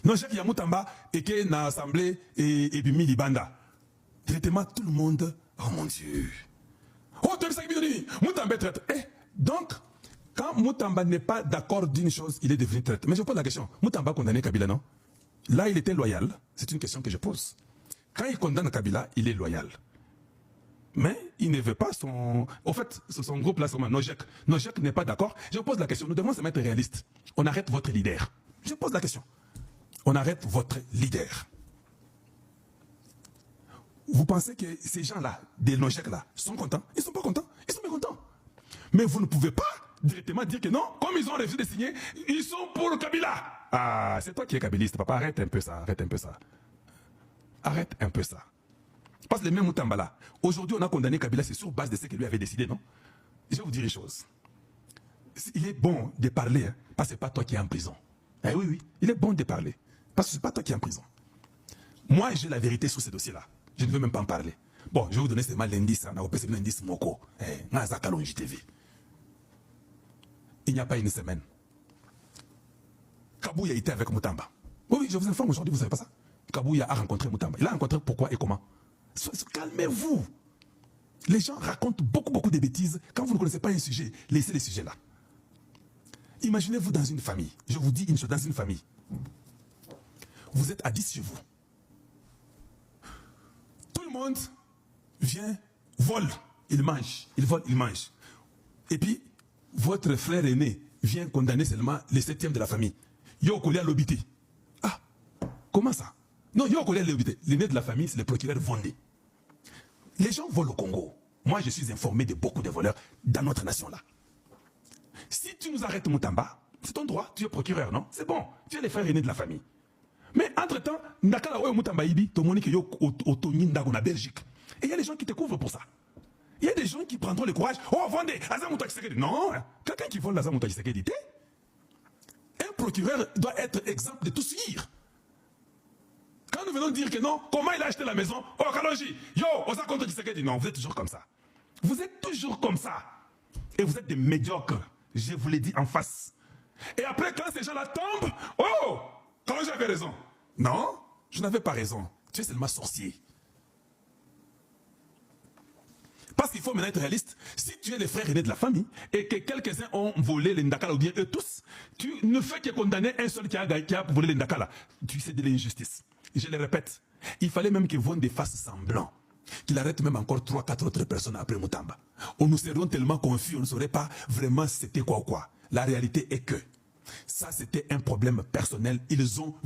Non, Jacques Yamoutamba et qui est dans l'Assemblée et Bimi Libanda. Directement, tout le monde. Oh mon Dieu. Oh, tu as vu ça, Moutamba est traître. Donc, quand Moutamba n'est pas d'accord d'une chose, il est devenu traître. Mais je pose la question. Moutamba a condamné Kabila, non? Là, il était loyal. C'est une question que je pose. Quand il condamne Kabila, il est loyal. Mais il ne veut pas son... Au fait, son groupe là, Nojek. Nojek n'est pas d'accord. Je pose la question. Nous devons se mettre réalistes. On arrête votre leader. Je pose la question. On arrête votre leader. Vous pensez que ces gens-là, des Nojek là, sont contents? Ils ne sont pas contents. Ils sont mécontents. Mais vous ne pouvez pas directement dire que non, comme ils ont refusé de signer, ils sont pour le Kabila. Ah, c'est toi qui es kabiliste, papa. Arrête un peu ça, arrête un peu ça. Arrête un peu ça. Parce que les mêmes Moutamba là, aujourd'hui on a condamné Kabila, c'est sur base de ce qu'il lui avait décidé, non? Je vais vous dire une chose. Il est bon de parler, hein, parce que ce n'est pas toi qui es en prison. Eh oui, oui, il est bon de parler, parce que ce n'est pas toi qui es en prison. Moi, j'ai la vérité sur ce dossier-là. Je ne veux même pas en parler. Bon, je vais vous donner seulement l'indice, on a opéré l'indice Moko. TV. Il n'y a pas une semaine. Kabouya était avec Moutamba. Oui, oui, je vous informe aujourd'hui, vous ne savez pas ça. Kabouya a rencontré Moutamba. Il a rencontré pourquoi et comment? Calmez-vous. Les gens racontent beaucoup de bêtises. Quand vous ne connaissez pas un sujet, laissez les sujets là. Imaginez-vous dans une famille. Je vous dis une chose, dans une famille. Vous êtes à 10 chez vous. Tout le monde vient, vole, il mange. Il vole, il mange. Et puis, votre frère aîné vient condamner seulement les 7e de la famille. Yo Kolia Lobité. Ah, comment ça? Non, Yo Kolia Lobité. L'aîné de la famille, c'est le procureur Vondé. Les gens volent au Congo. Moi, je suis informé de beaucoup de voleurs dans notre nation-là. Si tu nous arrêtes Moutamba, c'est ton droit, tu es procureur, non? C'est bon, tu es les frères aînés de la famille. Mais entre-temps, Nakala Oyo Moutamba Ibi, Tomoni Yo Otoni Ndago na Belgique. Et il y a des gens qui te couvrent pour ça. Il y a des gens qui prendront le courage. Oh, vendez, Azamouta Tshisekedi. Non, quelqu'un qui vole Azamouta Tshisekedi, un procureur doit être exemple de tout suivre. Quand nous venons dire que non, comment il a acheté la maison? Oh, Kalonji, yo, Osa contre Tshisekedi. Non, vous êtes toujours comme ça. Vous êtes toujours comme ça. Et vous êtes des médiocres. Je vous l'ai dit en face. Et après, quand ces gens-là tombent, oh, Kalonji avait raison. Non, je n'avais pas raison. Tu es seulement sorcier. Parce qu'il faut maintenant être réaliste. Si tu es les frères aînés de la famille et que quelques-uns ont volé les Ndakala ou bien eux tous, tu ne fais que condamner un seul qui a volé les Ndakala. Tu sais de l'injustice. Je le répète, il fallait même qu'il Vondé fasse semblant. Qu'il arrête même encore 3-4 autres personnes après Moutamba. On nous serions tellement confus, on ne saurait pas vraiment c'était quoi ou quoi. La réalité est que ça c'était un problème personnel. Ils ont